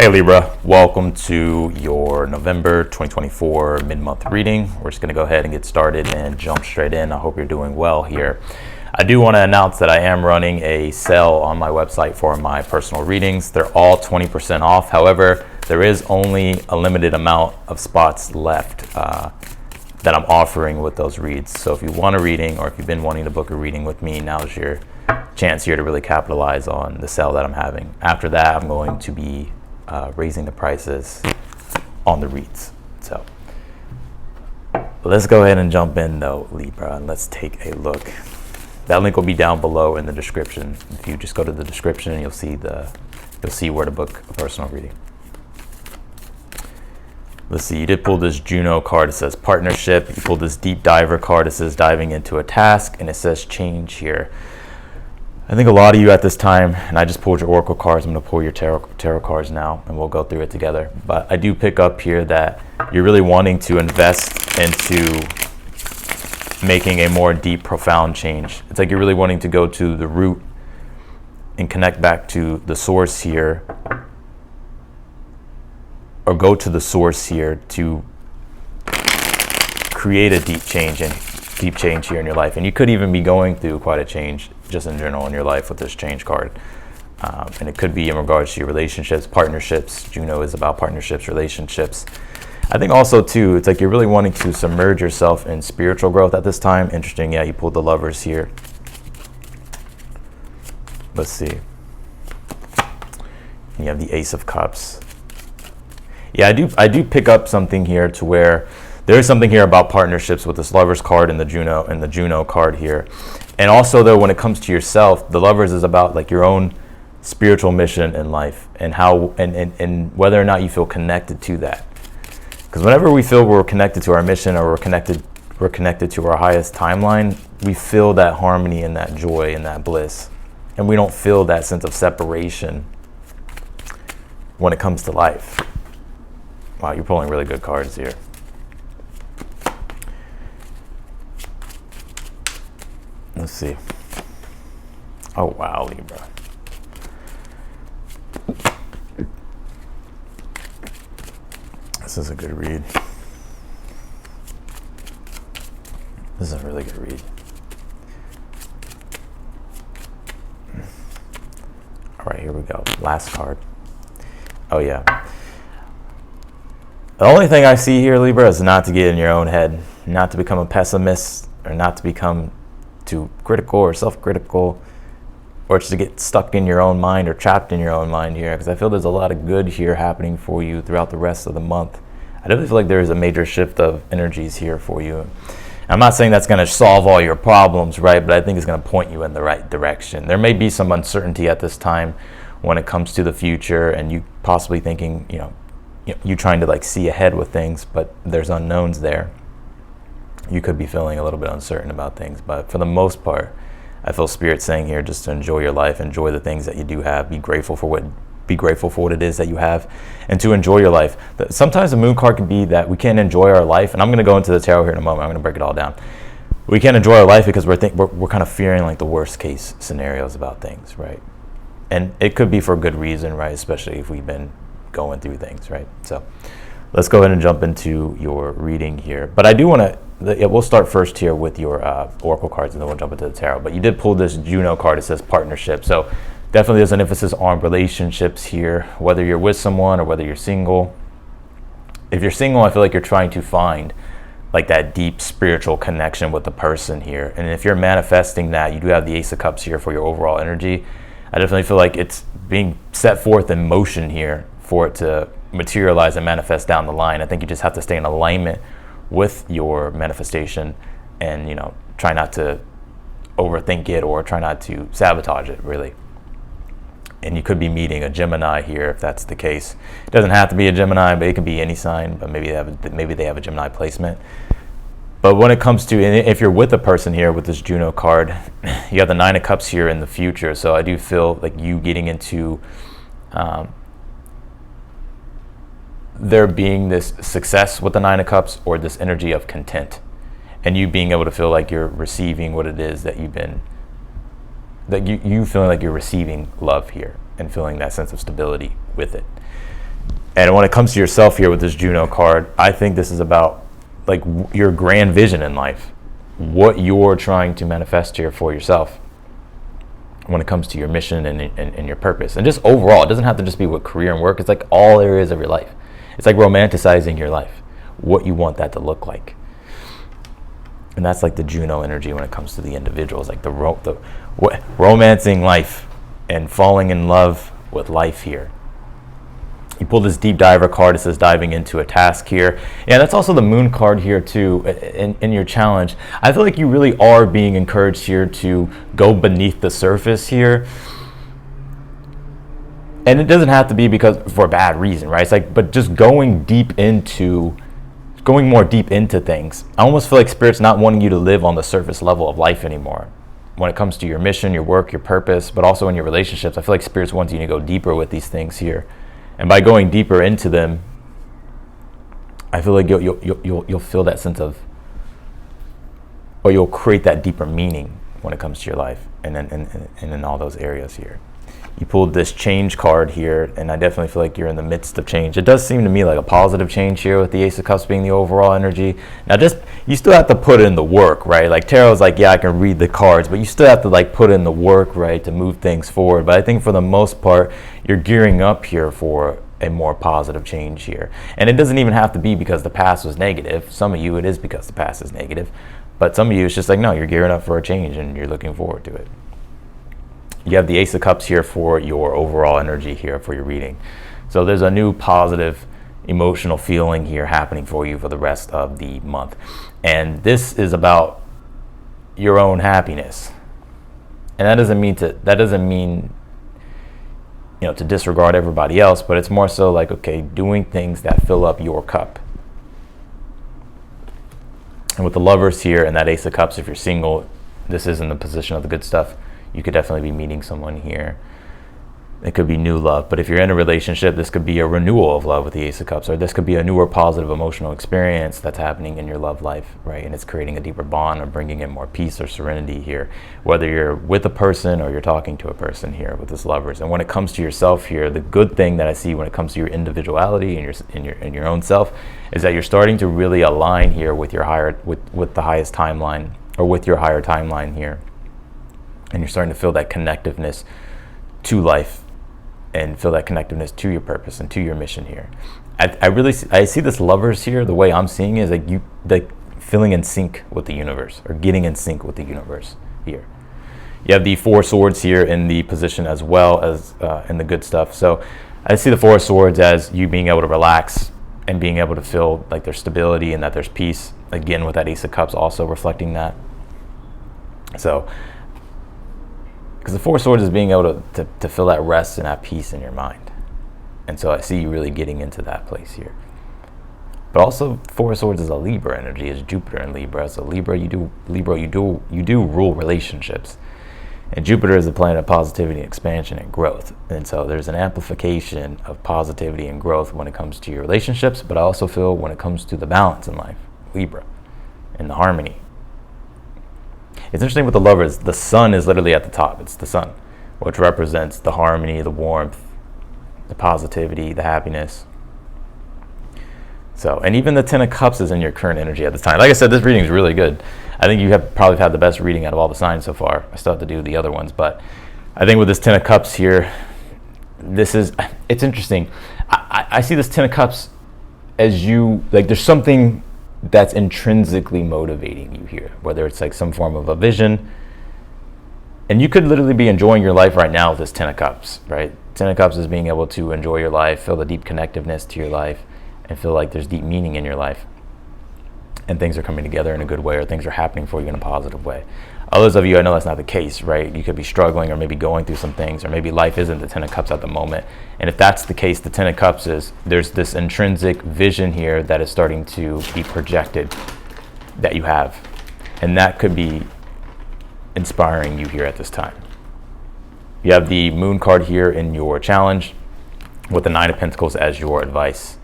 Hey Libra, welcome to your November 2024 mid-month reading. We're just going to go ahead and get started and jump straight in. I hope you're doing well here. I do want to announce that I am running a sale on my website for my personal readings. They're all 20% off. However, there is only a limited amount of spots left that I'm offering with those reads. So if you want a reading, or if you've been wanting to book a reading with me, now's your chance here to really capitalize on the sale that I'm having. After that, I'm going to be raising the prices on the reads. So let's go ahead and jump in though, Libra, and let's take a look. That link will be down below in the description. If you just go to the description, you'll see where to book a personal reading. Let's see, you did pull this Juno card. It says partnership. You pulled this deep diver card. It says diving into a task, and it says change here. I think a lot of you at this time, and I just pulled your oracle cards, I'm going to pull your tarot cards now, and we'll go through it together. But I do pick up here that you're really wanting to invest into making a more deep, profound change. It's like you're really wanting to go to the root and connect back to the source here, or go to the source here to create a deep change here in your life. And you could even be going through quite a change just in general in your life with this change card. And it could be in regards to your relationships, partnerships. Juno is about partnerships, relationships. I think also too, it's like you're really wanting to submerge yourself in spiritual growth at this time. Interesting, yeah, you pulled the Lovers here. Let's see. You have the Ace of Cups. Yeah, I do pick up something here to where there is something here about partnerships with this Lovers card and the Juno card here. And also though, when it comes to yourself, the Lovers is about like your own spiritual mission in life, and how and whether or not you feel connected to that. Because whenever we feel we're connected to our mission, or we're connected to our highest timeline, we feel that harmony and that joy and that bliss. And we don't feel that sense of separation when it comes to life. Wow, you're pulling really good cards here. Let's see. Oh, wow, Libra. This is a good read. This is a really good read. All right, here we go. Last card. Oh, yeah. The only thing I see here, Libra, is not to get in your own head, not to become a pessimist, or not to become too critical or self-critical, or just to get stuck in your own mind or trapped in your own mind here, because I feel there's a lot of good here happening for you throughout the rest of the month. I definitely feel like there is a major shift of energies here for you. I'm not saying that's going to solve all your problems, right? But I think it's going to point you in the right direction. There may be some uncertainty at this time when it comes to the future, and you possibly thinking, you trying to like see ahead with things, but there's unknowns there. You could be feeling a little bit uncertain about things, but for the most part, I feel Spirit saying here just to enjoy your life, enjoy the things that you do have, be grateful for what it is that you have, and to enjoy your life. Sometimes the Moon card can be that we can't enjoy our life, and I'm going to go into the tarot here in a moment. I'm going to break it all down. We can't enjoy our life because we're kind of fearing like the worst case scenarios about things, right? And it could be for a good reason, right? Especially if we've been going through things, right? So let's go ahead and jump into your reading here. But I do want to, we'll start first here with your oracle cards, and then we'll jump into the tarot. But you did pull this Juno card. It says partnership. So definitely there's an emphasis on relationships here, whether you're with someone or whether you're single. If you're single, I feel like you're trying to find like that deep spiritual connection with the person here. And if you're manifesting that, you do have the Ace of Cups here for your overall energy. I definitely feel like it's being set forth in motion here for it to materialize and manifest down the line. I think you just have to stay in alignment with your manifestation, and try not to overthink it or try not to sabotage it, really. And you could be meeting a Gemini here if that's the case. It doesn't have to be a Gemini, but it could be any sign, but maybe they have a Gemini placement. But when it comes to, and if you're with a person here with this Juno card, you have the Nine of Cups here in the future. So I do feel like you getting into there being this success with the Nine of Cups, or this energy of content, and you being able to feel like you're receiving what it is that you've been that you feeling like you're receiving love here and feeling that sense of stability with it. And when it comes to yourself here with this Juno card, I think this is about like your grand vision in life, what you're trying to manifest here for yourself when it comes to your mission and your purpose. And just overall, it doesn't have to just be with career and work. It's like all areas of your life. It's like romanticizing your life, what you want that to look like. And that's like the Juno energy when it comes to the individuals, like romancing life and falling in love with life here. You pull this deep diver card. It says diving into a task here. Yeah, that's also the moon card here too in your challenge. I feel like you really are being encouraged here to go beneath the surface here. And it doesn't have to be for a bad reason, right? It's like, but just going more deep into things. I almost feel like Spirit's not wanting you to live on the surface level of life anymore. When it comes to your mission, your work, your purpose, but also in your relationships, I feel like Spirit's wanting you to go deeper with these things here. And by going deeper into them, I feel like you'll feel that sense of, or you'll create that deeper meaning when it comes to your life and in all those areas here. You pulled this change card here, and I definitely feel like you're in the midst of change. It does seem to me like a positive change here with the Ace of Cups being the overall energy. Now, you still have to put in the work, right? Like Tarot's like, yeah, I can read the cards, but you still have to like put in the work, right, to move things forward. But I think for the most part, you're gearing up here for a more positive change here. And it doesn't even have to be because the past was negative. Some of you, it is because the past is negative. But some of you, it's just like, no, you're gearing up for a change and you're looking forward to it. You have the Ace of Cups here for your overall energy here for your reading. So there's a new positive emotional feeling here happening for you for the rest of the month. And this is about your own happiness. And that doesn't mean to disregard everybody else, but it's more so like, okay, doing things that fill up your cup. And with the Lovers here and that Ace of Cups, if you're single, this is in the position of the good stuff. You could definitely be meeting someone here. It could be new love, but if you're in a relationship, this could be a renewal of love with the Ace of Cups, or this could be a newer positive emotional experience that's happening in your love life, right? And it's creating a deeper bond or bringing in more peace or serenity here, whether you're with a person or you're talking to a person here with this Lovers. And when it comes to yourself here, the good thing that I see when it comes to your individuality and your own self is that you're starting to really align here with your with the highest timeline, or with your higher timeline here. And you're starting to feel that connectiveness to life and feel that connectiveness to your purpose and to your mission here. I see this Lovers here, the way I'm seeing it is like you feeling in sync with the universe, or getting in sync with the universe here. You have the Four Swords here in the position as well as in the good stuff. So I see the Four Swords as you being able to relax and being able to feel like there's stability and that there's peace. Again, with that Ace of Cups also reflecting that. So, because the Four Swords is being able to feel that rest and that peace in your mind. And so I see you really getting into that place here. But also, Four Swords is a Libra energy, is Jupiter in Libra. So Libra, you do rule relationships. And Jupiter is the planet of positivity and expansion and growth. And so there's an amplification of positivity and growth when it comes to your relationships, but I also feel when it comes to the balance in life, Libra, and the harmony. It's interesting with the Lovers, the sun is literally at the top. It's the sun, which represents the harmony, the warmth, the positivity, the happiness. So, and even the Ten of Cups is in your current energy at this time. Like I said, this reading is really good. I think you have probably had the best reading out of all the signs so far. I still have to do the other ones, but I think with this Ten of Cups here, it's interesting. I see this Ten of Cups as you, like there's something that's intrinsically motivating you here, whether it's like some form of a vision. And you could literally be enjoying your life right now with this Ten of Cups, right? Ten of Cups is being able to enjoy your life, feel the deep connectiveness to your life, and feel like there's deep meaning in your life. And things are coming together in a good way, or things are happening for you in a positive way. Others of you, I know that's not the case, right? You could be struggling or maybe going through some things, or maybe life isn't the Ten of Cups at the moment. And if that's the case, the Ten of Cups is, there's this intrinsic vision here that is starting to be projected that you have. And that could be inspiring you here at this time. You have the Moon card here in your challenge with the Nine of Pentacles as your advice.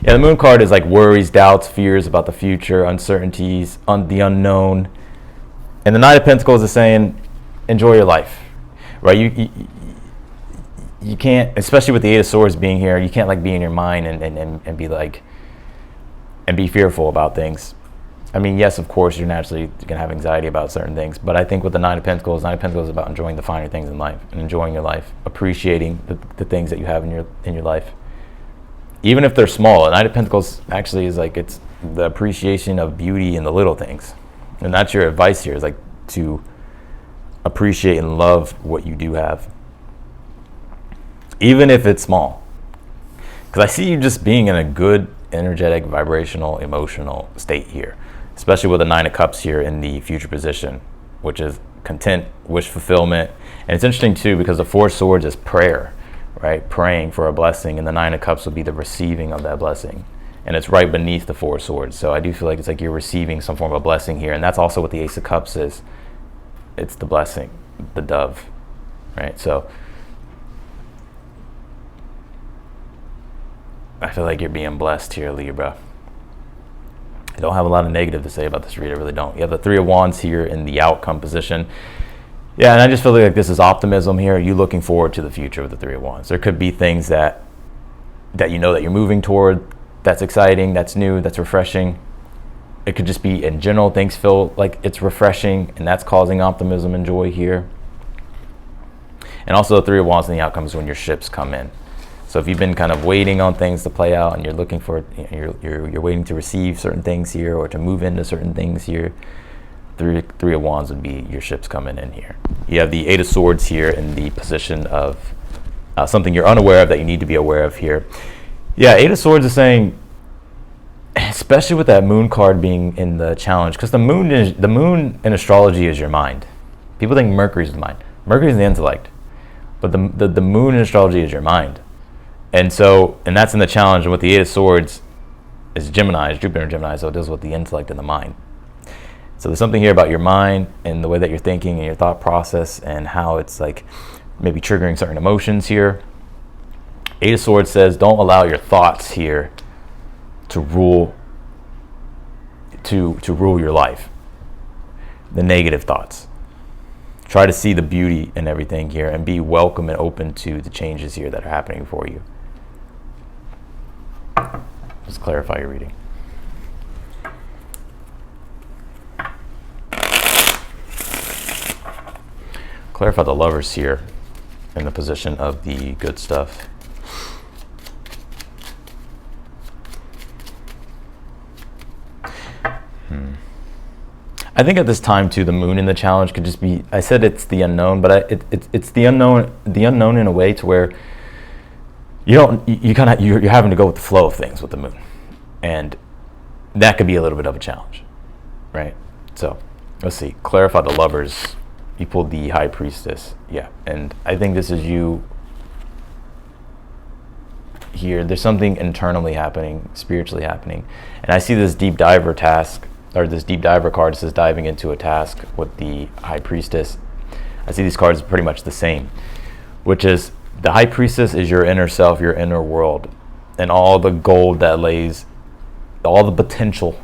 Yeah, the Moon card is like worries, doubts, fears about the future, uncertainties, the unknown. And the Nine of Pentacles is saying, enjoy your life, right? you can't, especially with the Eight of Swords being here, you can't like be in your mind and be like, and be fearful about things. I mean, yes, of course, you're naturally going to have anxiety about certain things, but I think with the Nine of Pentacles is about enjoying the finer things in life and enjoying your life, appreciating the things that you have in your life, even if they're small. The Nine of Pentacles actually is like, it's the appreciation of beauty in the little things, and that's your advice here, is like to appreciate and love what you do have, even if it's small. Because I see you just being in a good, energetic, vibrational, emotional state here, especially with the Nine of Cups here in the future position, which is content, wish fulfillment. And it's interesting too, because the Four of Swords is prayer, right? Praying for a blessing, and the Nine of Cups would be the receiving of that blessing. And it's right beneath the Four of Swords. So I do feel like it's like you're receiving some form of a blessing here. And that's also what the Ace of Cups is. It's the blessing, the dove, right? So I feel like you're being blessed here, Libra. I don't have a lot of negative to say about this read, I really don't. You have the Three of Wands here in the outcome position. Yeah, and I just feel like this is optimism here. You looking forward to the future with the Three of Wands. There could be things that you know that you're moving toward, that's exciting, that's new, that's refreshing. It could just be in general, things feel like it's refreshing, and that's causing optimism and joy here. And also the Three of Wands in the outcome is when your ships come in. So if you've been kind of waiting on things to play out, and you're looking for, you're waiting to receive certain things here, or to move into certain things here, Three of Wands would be your ships coming in here. You have the Eight of Swords here in the position of something you're unaware of that you need to be aware of here. Yeah, Eight of Swords is saying, especially with that Moon card being in the challenge, because the moon in astrology is your mind. People think Mercury is the mind. Mercury is the intellect, but the moon in astrology is your mind. And that's in the challenge. And with the Eight of Swords is Gemini, is Jupiter in Gemini, so it deals with the intellect and the mind. So there's something here about your mind and the way that you're thinking and your thought process, and how it's like maybe triggering certain emotions here. Eight of Swords says, don't allow your thoughts here to rule your life. The negative thoughts. Try to see the beauty in everything here, and be welcome and open to the changes here that are happening for you. Just clarify your reading. Clarify the Lovers here in the position of the good stuff. I think at this time too, the moon in the challenge could just be, I said it's the unknown, but it's the unknown in a way to where you're having to go with the flow of things with the moon, and that could be a little bit of a challenge, right? So let's see, clarify the Lovers. You pulled the High Priestess, yeah, and I think this is you here. There's something internally happening, spiritually happening, and I see this deep diver task, or this deep diver card says diving into a task with the High Priestess. I see these cards pretty much the same, which is the High Priestess is your inner self, your inner world, and all the gold that lays, all the potential,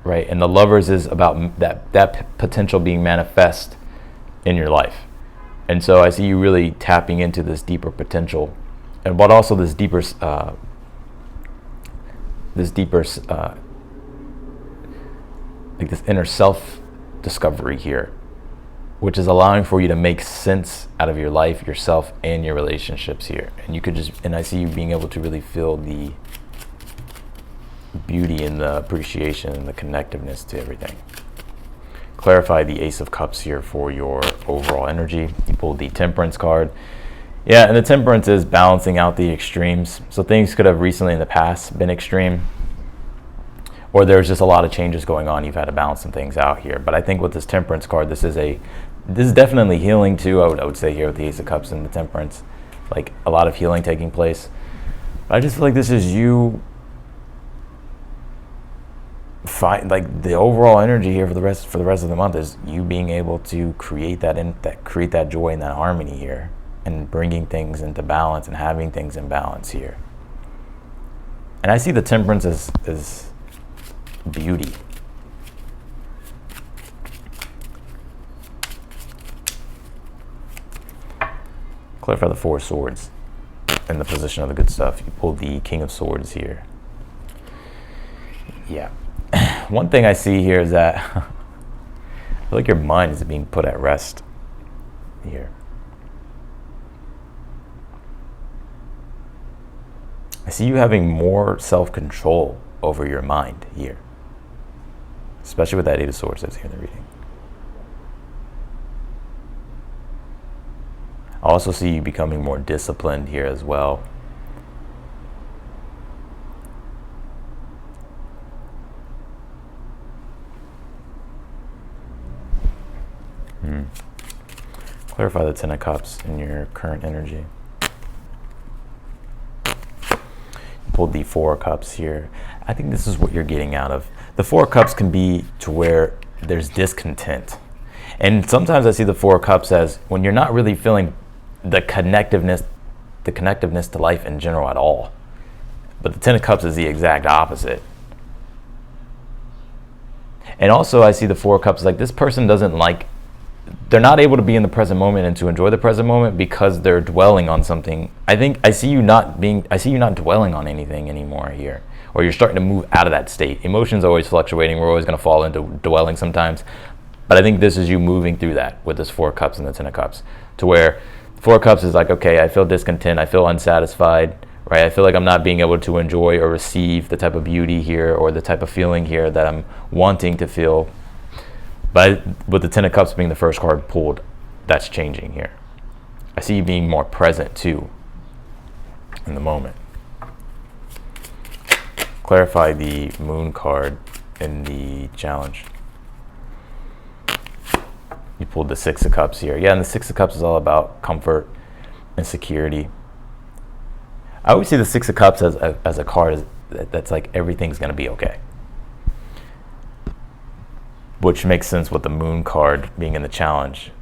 right? And the Lovers is about that potential being manifest in your life. And so I see you really tapping into this deeper potential, and but also this deeper like this inner self discovery here, which is allowing for you to make sense out of your life, yourself, and your relationships here. And you could just, and I see you being able to really feel the beauty and the appreciation and the connectiveness to everything. Clarify the Ace of Cups here for your overall energy. You pulled the Temperance card. Yeah, and the Temperance is balancing out the extremes. So things could have recently in the past been extreme, or there's just a lot of changes going on. You've had to balance some things out here. But I think with this Temperance card, this is definitely healing too. I would say here with the Ace of Cups and the Temperance, like a lot of healing taking place. But I just feel like this is you like the overall energy here for the rest of the month is you being able to create that joy and that harmony here, and bringing things into balance and having things in balance here. And I see the Temperance as beauty. Clarify the Four of Swords. in the position of the good stuff. You pulled the King of Swords here. Yeah. One thing I see here is that I feel like your mind is being put at rest here. I see you having more self-control over your mind here, especially with that Eight of Swords that's here in the reading. I also see you becoming more disciplined here as well. Clarify the Ten of Cups in your current energy. Pulled the Four of Cups here. I think this is what you're getting out of. The Four of Cups can be to where there's discontent. And sometimes I see the Four of Cups as when you're not really feeling the connectiveness to life in general at all. But the Ten of Cups is the exact opposite. And also I see the Four of Cups like this person doesn't like, they're not able to be in the present moment and to enjoy the present moment because they're dwelling on something. I see you not dwelling on anything anymore here, or you're starting to move out of that state. Emotions are always fluctuating. We're always going to fall into dwelling sometimes. But I think this is you moving through that with this Four of Cups and the Ten of Cups, to where Four of Cups is like, okay, I feel discontent. I feel unsatisfied, right? I feel like I'm not being able to enjoy or receive the type of beauty here or the type of feeling here that I'm wanting to feel. But with the Ten of Cups being the first card pulled, that's changing here. I see you being more present too in the moment. Clarify the Moon card in the challenge. You pulled the Six of Cups here. Yeah, and the Six of Cups is all about comfort and security. I always see the Six of Cups as a card that's like everything's going to be okay. Which makes sense with the Moon card being in the challenge.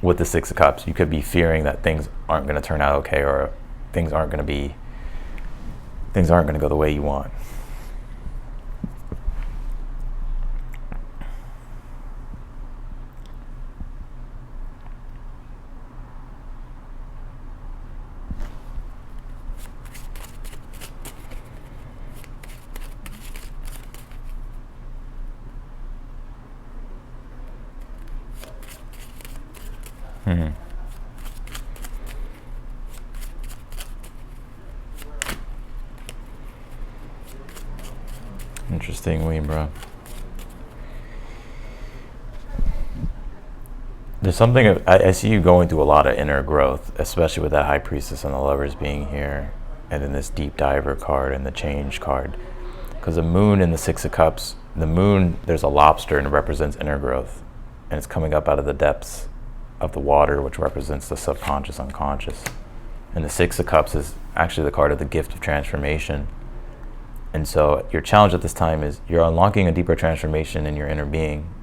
With the Six of Cups, you could be fearing that things aren't going to turn out okay, or things aren't going to go the way you want. Interesting, Libra. There's something, I see you going through a lot of inner growth, especially with that High Priestess and the Lovers being here, and then this Deep Diver card and the Change card. Because the Moon and the Six of Cups, the Moon, there's a lobster and it represents inner growth. And it's coming up out of the depths of the water, which represents the subconscious, unconscious. And the Six of Cups is actually the card of the gift of transformation. And so your challenge at this time is you're unlocking a deeper transformation in your inner being.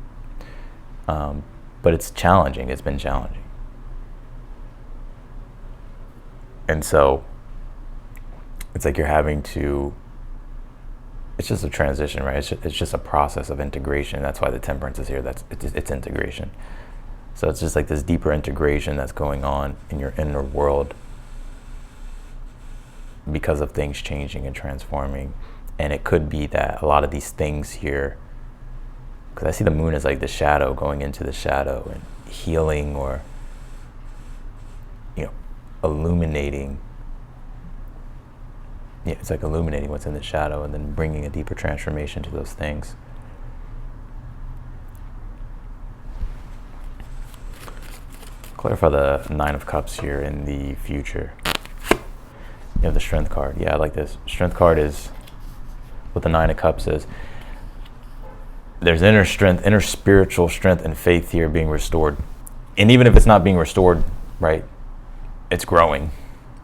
But it's challenging. It's been challenging. And so it's like you're having to, it's just a transition, right? It's just a process of integration. That's why the Temperance is here. It's integration. So it's just like this deeper integration that's going on in your inner world because of things changing and transforming. And it could be that a lot of these things here, because I see the Moon as like the shadow, going into the shadow and healing, or, illuminating. Yeah, it's like illuminating what's in the shadow and then bringing a deeper transformation to those things. Clarify the Nine of Cups here in the future. You have the Strength card. Yeah, I like this. Strength card is, what the Nine of Cups is, there's inner strength, inner spiritual strength and faith here being restored. And even if it's not being restored, right, it's growing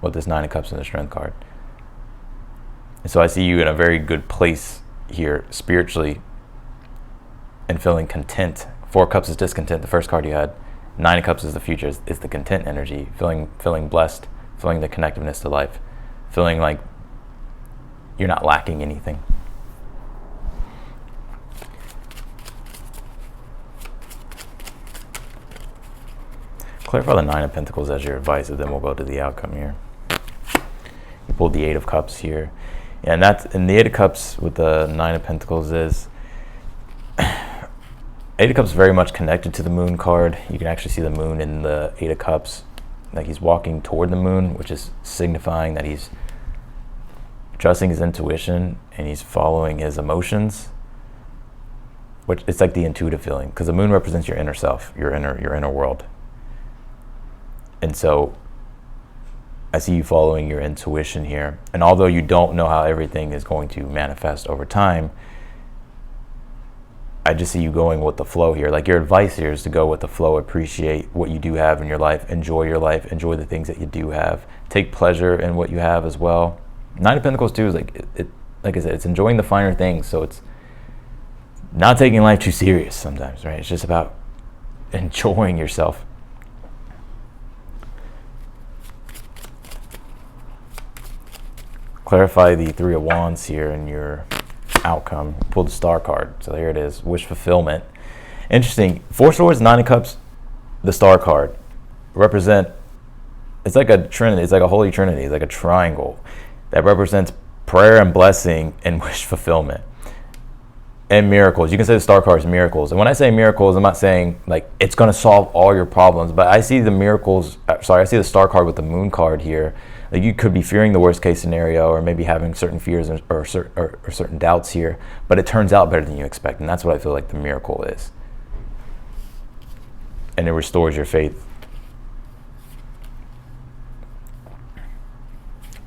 with this Nine of Cups and the Strength card. And so I see you in a very good place here spiritually and feeling content. Four of Cups is discontent, the first card you had. Nine of Cups is the future, is the content energy, feeling blessed, feeling the connectiveness to life, feeling like you're not lacking anything. Clarify the Nine of Pentacles as your advice, and then we'll go to the outcome here. You pulled the Eight of Cups here. And the Eight of Cups with the Nine of Pentacles is Eight of Cups is very much connected to the Moon card. You can actually see the Moon in the Eight of Cups. Like he's walking toward the Moon, which is signifying that he's trusting his intuition and he's following his emotions. Which it's like the intuitive feeling, because the Moon represents your inner self, your inner world. And so I see you following your intuition here. And although you don't know how everything is going to manifest over time, I just see you going with the flow here. Like your advice here is to go with the flow, appreciate what you do have in your life, enjoy the things that you do have, take pleasure in what you have as well. Nine of Pentacles too is like like I said, it's enjoying the finer things. So it's not taking life too serious sometimes, right? It's just about enjoying yourself. Clarify the Three of Wands here in your outcome. Pull the Star card. So here it is, wish fulfillment. Interesting. Four Swords, Nine of Cups, the Star card represent, it's like a trinity, it's like a holy trinity, it's like a triangle that represents prayer and blessing and wish fulfillment. And miracles. You can say the Star card is miracles. And when I say miracles, I'm not saying like it's going to solve all your problems, but I see the miracles, I see the Star card with the Moon card here. Like you could be fearing the worst case scenario, or maybe having certain fears or certain doubts here, but it turns out better than you expect. And that's what I feel like the miracle is. And it restores your faith.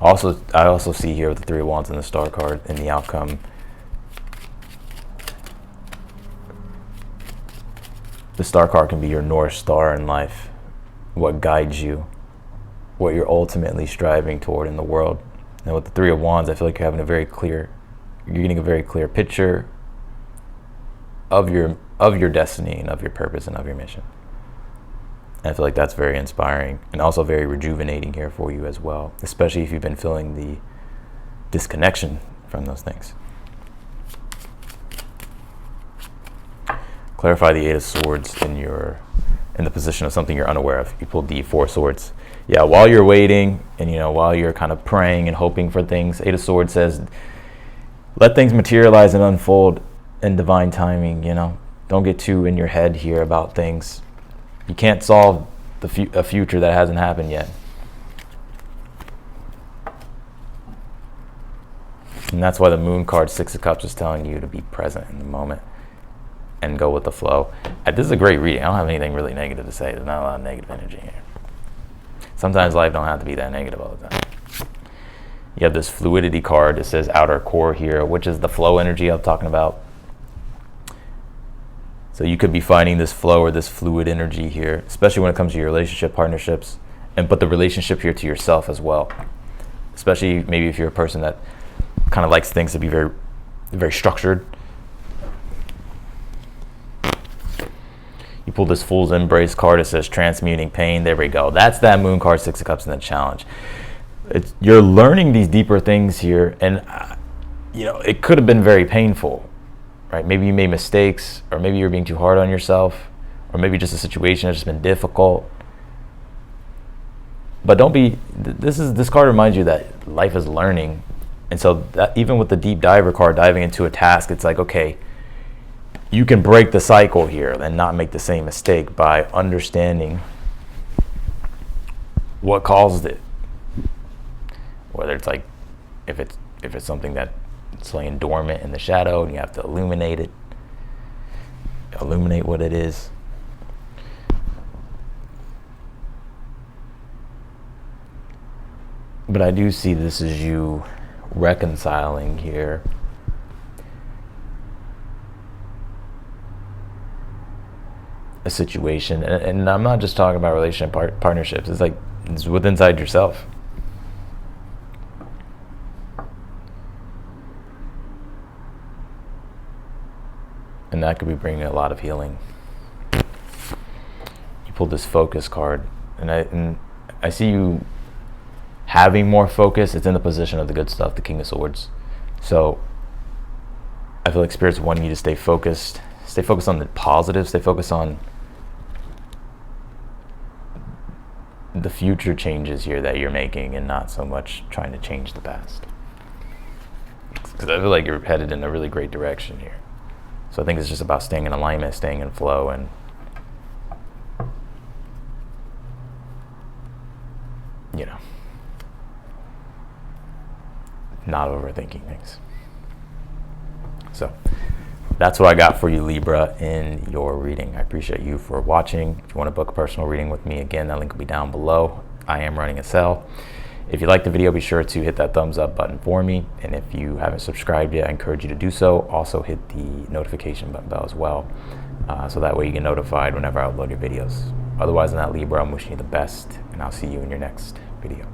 I also see here with the Three of Wands and the Star card in the outcome, the Star card can be your North Star in life, what guides you, what you're ultimately striving toward in the world. And with the Three of Wands, I feel like you're getting a very clear picture of your destiny and of your purpose and of your mission. And I feel like that's very inspiring and also very rejuvenating here for you as well, especially if you've been feeling the disconnection from those things. Clarify the Eight of Swords in the position of something you're unaware of. You pulled the Four Swords. Yeah, while you're waiting and while you're kind of praying and hoping for things, Eight of Swords says, let things materialize and unfold in divine timing. Don't get too in your head here about things. You can't solve a future that hasn't happened yet. And that's why the Moon card, Six of Cups, is telling you to be present in the moment and go with the flow. This is a great reading. I don't have anything really negative to say. There's not a lot of negative energy here. Sometimes life don't have to be that negative all the time. You have this fluidity card. It says outer core here, which is the flow energy I'm talking about. So you could be finding this flow or this fluid energy here, especially when it comes to your relationship, partnerships, but the relationship here to yourself as well. Especially maybe if you're a person that kind of likes things to be very, very structured. You pull this Fool's Embrace card. It says transmuting pain. There we go. That's that Moon card, Six of Cups, in the challenge. You're learning these deeper things here, and it could have been very painful, right? Maybe you made mistakes, or maybe you're being too hard on yourself, or maybe just a situation has just been difficult. But don't be. This card reminds you that life is learning, and so that even with the Deep Diver card, diving into a task, it's like, okay, you can break the cycle here and not make the same mistake by understanding what caused it. Whether it's like, if it's something that's laying dormant in the shadow and you have to illuminate what it is. But I do see this as you reconciling here. A situation, and I'm not just talking about relationship partnerships. It's like it's within inside yourself. And that could be bringing a lot of healing. You pulled this Focus card, and I see you having more focus. It's in the position of the good stuff, the King of Swords. So I feel like Spirit's wanting you to stay focused on the positive, stay focused on the future changes here that you're making, and not so much trying to change the past. Because I feel like you're headed in a really great direction here. So I think it's just about staying in alignment, staying in flow, and not overthinking things. So that's what I got for you, Libra, in your reading. I appreciate you for watching. If you want to book a personal reading with me, again, that link will be down below. I am running a sale. If you like the video, be sure to hit that thumbs up button for me. And if you haven't subscribed yet, I encourage you to do so. Also hit the notification bell as well. So that way you get notified whenever I upload your videos. Otherwise than that, Libra, I'm wishing you the best, and I'll see you in your next video.